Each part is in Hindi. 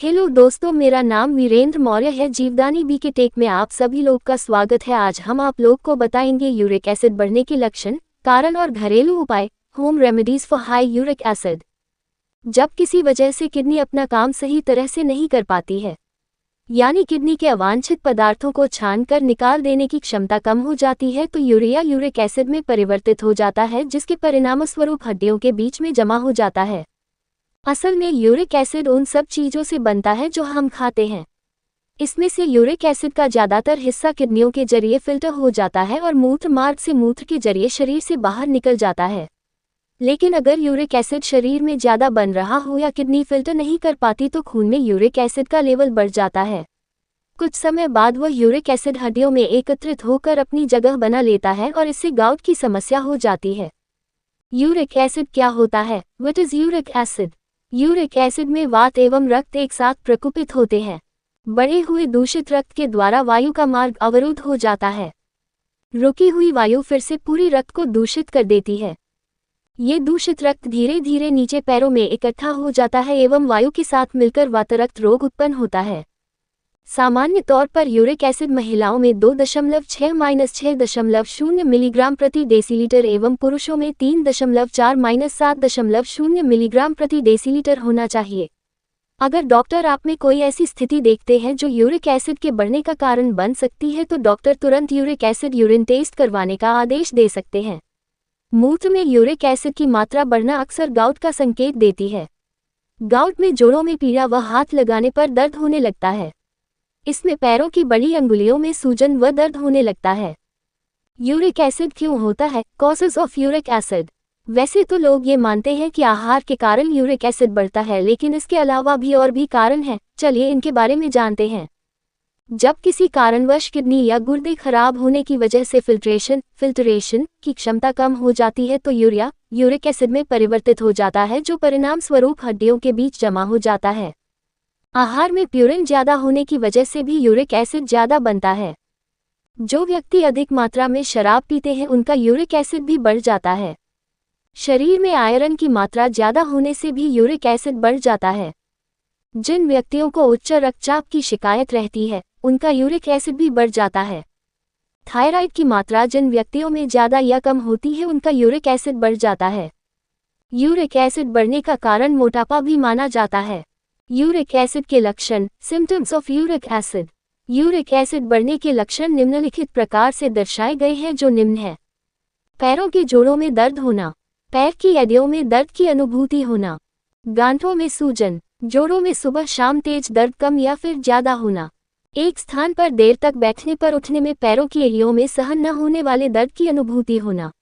हेलो दोस्तों, मेरा नाम वीरेंद्र मौर्य है। जीवदानी बी के टेक में आप सभी लोग का स्वागत है। आज हम आप लोग को बताएंगे यूरिक एसिड बढ़ने के लक्षण, कारण और घरेलू उपाय, home remedies for high uric acid. जब किसी वजह से किडनी अपना काम सही तरह से नहीं कर पाती है, यानी किडनी के अवांछित पदार्थों को छानकर निकाल देने की क्षमता कम हो जाती है, तो यूरिया यूरिक एसिड में परिवर्तित हो जाता है, जिसके परिणामस्वरूप हड्डियों के बीच में जमा हो जाता है। असल में यूरिक एसिड उन सब चीज़ों से बनता है जो हम खाते हैं। इसमें से यूरिक एसिड का ज़्यादातर हिस्सा किडनियों के जरिए फिल्टर हो जाता है और मूत्र मार्ग से मूत्र के जरिए शरीर से बाहर निकल जाता है। लेकिन अगर यूरिक एसिड शरीर में ज़्यादा बन रहा हो या किडनी फिल्टर नहीं कर पाती, तो खून में यूरिक एसिड का लेवल बढ़ जाता है। कुछ समय बाद वह यूरिक एसिड हड्डियों में एकत्रित होकर अपनी जगह बना लेता है और इससे गाउट की समस्या हो जाती है। यूरिक एसिड क्या होता है? What is uric acid? Uric acid में वात एवं रक्त एक साथ प्रकुपित होते हैं। बढ़े हुए दूषित रक्त के द्वारा वायु का मार्ग अवरुद्ध हो जाता है। रुकी हुई वायु फिर से पूरी रक्त को दूषित कर देती है। ये दूषित रक्त धीरे धीरे नीचे पैरों में इकट्ठा हो जाता है एवं वायु के साथ मिलकर वातरक्त रोग उत्पन्न होता है। सामान्य तौर पर यूरिक एसिड महिलाओं में 2.6-6.0 मिलीग्राम प्रति डेसीलीटर एवं पुरुषों में 3.4-7.0 मिलीग्राम प्रति डेसीलीटर होना चाहिए। अगर डॉक्टर आप में कोई ऐसी स्थिति देखते हैं जो यूरिक एसिड के बढ़ने का कारण बन सकती है, तो डॉक्टर तुरंत यूरिक एसिड यूरिन टेस्ट करवाने का आदेश दे सकते हैं। मूत्र में यूरिक एसिड की मात्रा बढ़ना अक्सर गाउट का संकेत देती है। गाउट में जोड़ों में पीड़ा व हाथ लगाने पर दर्द होने लगता है। इसमें पैरों की बड़ी अंगुलियों में सूजन व दर्द होने लगता है। यूरिक एसिड क्यों होता है? Causes of uric acid. वैसे तो लोग ये मानते हैं कि आहार के कारण यूरिक एसिड बढ़ता है, लेकिन इसके अलावा भी और भी कारण हैं। चलिए इनके बारे में जानते हैं। जब किसी कारणवश किडनी या गुर्दे खराब होने की वजह से फिल्ट्रेशन की क्षमता कम हो जाती है, तो यूरिया यूरिक एसिड में परिवर्तित हो जाता है, जो परिणाम स्वरूप हड्डियों के बीच जमा हो जाता है। आहार में प्यूरिन ज़्यादा होने की वजह से भी यूरिक एसिड ज़्यादा बनता है। जो व्यक्ति अधिक मात्रा में शराब पीते हैं, उनका यूरिक एसिड भी बढ़ जाता है। शरीर में आयरन की मात्रा ज़्यादा होने से भी यूरिक एसिड बढ़ जाता है। जिन व्यक्तियों को उच्च रक्तचाप की शिकायत रहती है, उनका यूरिक एसिड भी बढ़ जाता है। थायराइड की मात्रा जिन व्यक्तियों में ज़्यादा या कम होती है, उनका यूरिक एसिड बढ़ जाता है। यूरिक एसिड बढ़ने का कारण मोटापा भी माना जाता है। यूरिक एसिड के लक्षण, symptoms of uric acid. Uric acid बढ़ने के लक्षण निम्नलिखित प्रकार से दर्शाए गए हैं, जो निम्न है। पैरों के जोड़ों में दर्द होना, पैर की एड़ियों में दर्द की अनुभूति होना, गांठों में सूजन, जोड़ों में सुबह शाम तेज दर्द कम या फिर ज़्यादा होना, एक स्थान पर देर तक बैठने पर उठने में पैरों की एड़ियों में सहन न होने वाले दर्द की अनुभूति होना,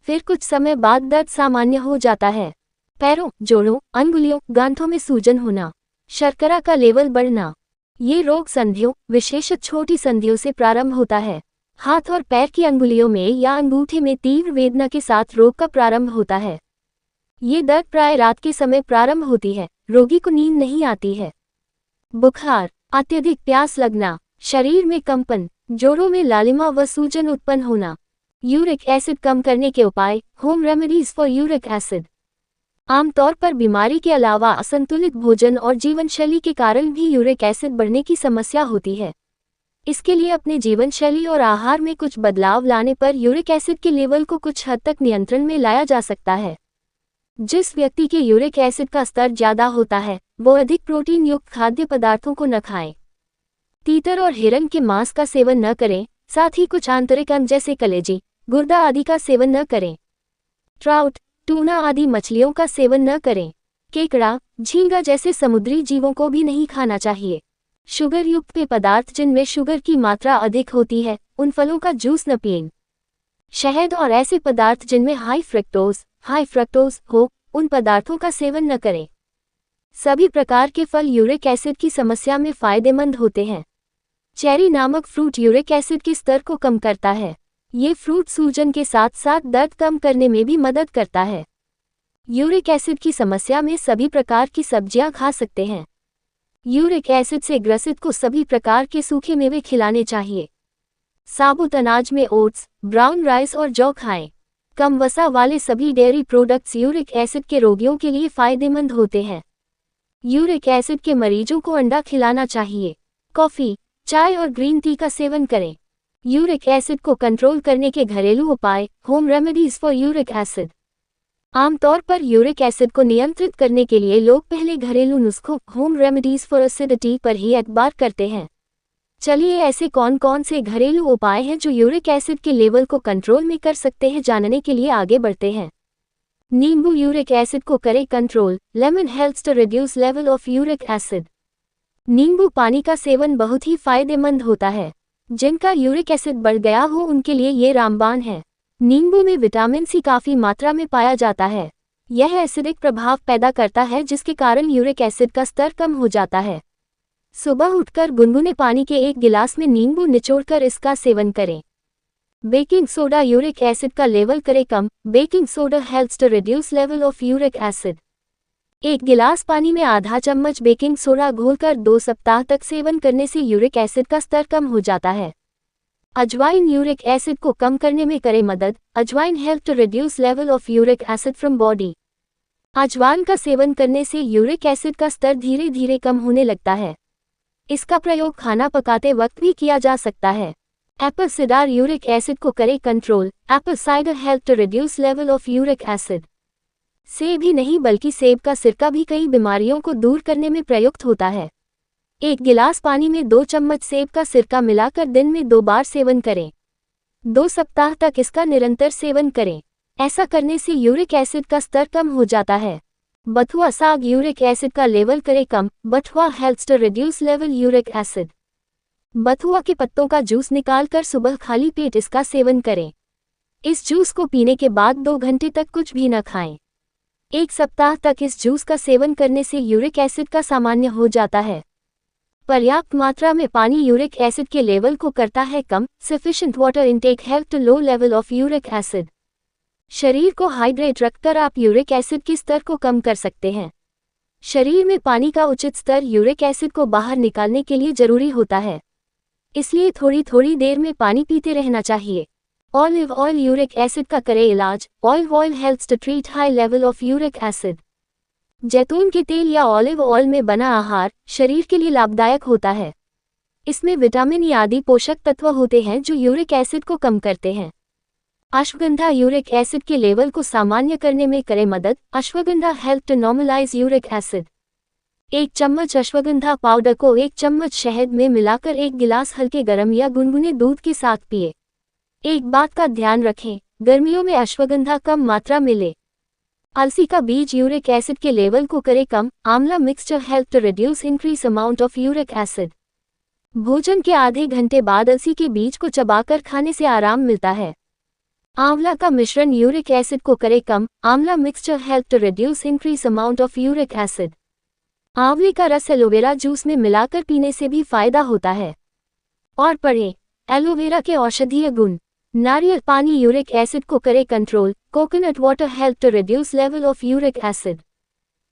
फिर कुछ समय बाद दर्द सामान्य हो जाता है। पैरों, जोड़ों, अंगुलियों, गांठों में सूजन होना, शर्करा का लेवल बढ़ना। ये रोग संधियों, विशेषत छोटी संधियों से प्रारंभ होता है। हाथ और पैर की अंगुलियों में या अंगूठे में तीव्र वेदना के साथ रोग का प्रारंभ होता है। ये दर्द प्राय रात के समय प्रारंभ होती है। रोगी को नींद नहीं आती है। बुखार, अत्यधिक प्यास लगना, शरीर में कंपन, जोड़ों में लालिमा व सूजन उत्पन्न होना। यूरिक एसिड कम करने के उपाय, home remedies for uric acid. आमतौर पर बीमारी के अलावा असंतुलित भोजन और जीवनशैली के कारण भी यूरिक एसिड बढ़ने की समस्या होती है। इसके लिए अपने जीवनशैली और आहार में कुछ बदलाव लाने पर यूरिक एसिड के लेवल को कुछ हद तक नियंत्रण में लाया जा सकता है। जिस व्यक्ति के यूरिक एसिड का स्तर ज़्यादा होता है, वो अधिक प्रोटीन युक्त खाद्य पदार्थों को न खाएं। तीतर और हिरन के मांस का सेवन न करें, साथ ही कुछ आंतरिक अंग जैसे कलेजी, गुर्दा आदि का सेवन न करें। ट्राउट, टूना आदि मछलियों का सेवन न करें। केकड़ा, झींगा जैसे समुद्री जीवों को भी नहीं खाना चाहिए। शुगर युक्त पेय पदार्थ जिनमें शुगर की मात्रा अधिक होती है, उन फलों का जूस न पिएं। शहद और ऐसे पदार्थ जिनमें हाई फ्रक्टोज हो, उन पदार्थों का सेवन न करें। सभी प्रकार के फल यूरिक एसिड की समस्या में फायदेमंद होते हैं। चेरी नामक फ्रूट यूरिक एसिड के स्तर को कम करता है। ये फ्रूट सूजन के साथ साथ दर्द कम करने में भी मदद करता है। यूरिक एसिड की समस्या में सभी प्रकार की सब्जियां खा सकते हैं। यूरिक एसिड से ग्रसित को सभी प्रकार के सूखे मेवे खिलाने चाहिए। साबुत अनाज में ओट्स, ब्राउन राइस और जौ खाएं। कम वसा वाले सभी डेयरी प्रोडक्ट्स यूरिक एसिड के रोगियों के लिए फायदेमंद होते हैं। यूरिक एसिड के मरीजों को अंडा खिलाना चाहिए। कॉफ़ी, चाय और ग्रीन टी का सेवन करें। यूरिक एसिड को कंट्रोल करने के घरेलू उपाय, home remedies for uric acid. आमतौर पर यूरिक एसिड को नियंत्रित करने के लिए लोग पहले घरेलू नुस्खों, होम रेमेडीज फॉर एसिडिटी पर ही एतबार करते हैं। चलिए ऐसे कौन कौन से घरेलू उपाय हैं जो यूरिक एसिड के लेवल को कंट्रोल में कर सकते हैं, जानने के लिए आगे बढ़ते हैं। नींबू यूरिक एसिड को करे control. Lemon helps to reduce level of uric acid. नींबू पानी का सेवन बहुत ही फायदेमंद होता है। जिनका यूरिक एसिड बढ़ गया हो उनके लिए ये रामबाण है। नींबू में विटामिन सी काफ़ी मात्रा में पाया जाता है। यह एसिडिक प्रभाव पैदा करता है जिसके कारण यूरिक एसिड का स्तर कम हो जाता है। सुबह उठकर गुनगुने पानी के एक गिलास में नींबू निचोड़कर इसका सेवन करें। बेकिंग सोडा यूरिक एसिड का लेवल करे कम। Baking soda helps to reduce level of uric acid. एक गिलास पानी में आधा चम्मच बेकिंग सोडा घोलकर 2 सप्ताह तक सेवन करने से यूरिक एसिड का स्तर कम हो जाता है। अजवाइन यूरिक एसिड को कम करने में करे मदद। Ajwain help to reduce level of uric acid from body. Ajwain का सेवन करने से यूरिक एसिड का स्तर धीरे धीरे कम होने लगता है। इसका प्रयोग खाना पकाते वक्त भी किया जा सकता है। एप्पल साइडर यूरिक एसिड को करे control. Apple cider help to reduce level of uric acid. सेब ही नहीं बल्कि सेब का सिरका भी कई बीमारियों को दूर करने में प्रयुक्त होता है। एक गिलास पानी में 2 चम्मच सेब का सिरका मिलाकर दिन में 2 बार सेवन करें। 2 सप्ताह तक इसका निरंतर सेवन करें। ऐसा करने से यूरिक एसिड का स्तर कम हो जाता है। बथुआ साग यूरिक एसिड का लेवल करे कम। Bathua helps to reduce level uric acid. बथुआ के पत्तों का जूस निकालकर सुबह खाली पेट इसका सेवन करें। इस जूस को पीने के बाद 2 घंटे तक कुछ भी न खाएं। 1 सप्ताह तक इस जूस का सेवन करने से यूरिक एसिड का सामान्य हो जाता है। पर्याप्त मात्रा में पानी यूरिक एसिड के लेवल को करता है कम। Sufficient water intake help to low level of uric acid. शरीर को हाइड्रेट रखकर आप यूरिक एसिड के स्तर को कम कर सकते हैं। शरीर में पानी का उचित स्तर यूरिक एसिड को बाहर निकालने के लिए जरूरी होता है, इसलिए थोड़ी थोड़ी देर में पानी पीते रहना चाहिए। ऑलिव ऑयल यूरिक एसिड का करे इलाज। Olive oil helps to treat high level of uric acid. जैतून के तेल या ऑलिव ऑयल में बना आहार शरीर के लिए लाभदायक होता है। इसमें विटामिन आदि पोषक तत्व होते हैं जो यूरिक एसिड को कम करते हैं। अश्वगंधा यूरिक एसिड के लेवल को सामान्य करने में करे मदद। Ashwagandha help to normalise uric acid. 1 चम्मच अश्वगंधा पाउडर को 1 चम्मच शहद में मिलाकर 1 गिलास हल्के गर्म या गुनगुने दूध के साथ पिए। एक बात का ध्यान रखें, गर्मियों में अश्वगंधा कम मात्रा में लें। अलसी का बीज यूरिक एसिड के लेवल को करे कम। Amla mixture help to reduce increase amount of uric acid. भोजन के आधे घंटे बाद अलसी के बीज को चबाकर खाने से आराम मिलता है। आंवला का मिश्रण यूरिक एसिड को करे कम। Amla mixture help to reduce increase amount of uric acid. आंवले का रस एलोवेरा जूस में मिलाकर पीने से भी फायदा होता है। और पढ़ें एलोवेरा के औषधीय गुण। नारियल पानी यूरिक एसिड को करे control. Coconut water help to reduce level of uric acid.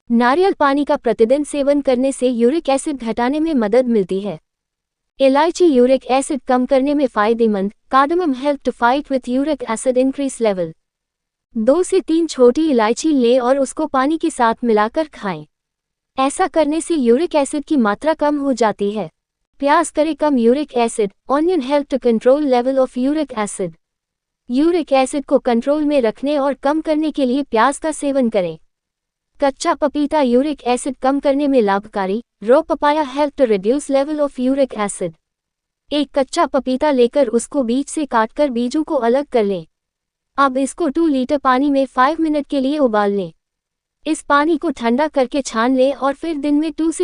नारियल पानी का प्रतिदिन सेवन करने से यूरिक एसिड घटाने में मदद मिलती है। इलायची यूरिक एसिड कम करने में फायदेमंद। Cardamom help to fight with uric acid increase level. 2 से 3 छोटी इलायची लें और उसको पानी के साथ मिलाकर खाएं। ऐसा करने से यूरिक एसिड की मात्रा कम हो जाती है। प्याज करे कम uric acid. Onion help to control level of uric acid. Uric acid को कंट्रोल में रखने और कम करने के लिए प्याज का सेवन करें। कच्चा पपीता यूरिक एसिड कम करने में लाभकारी। Raw papaya help to reduce level of uric acid. एक कच्चा पपीता लेकर उसको बीज से काटकर बीजों को अलग कर लें। अब इसको 2 लीटर पानी में 5 मिनट के लिए उबाल लें। इस पानी को ठंडा करके छान लें और फिर दिन में 2 से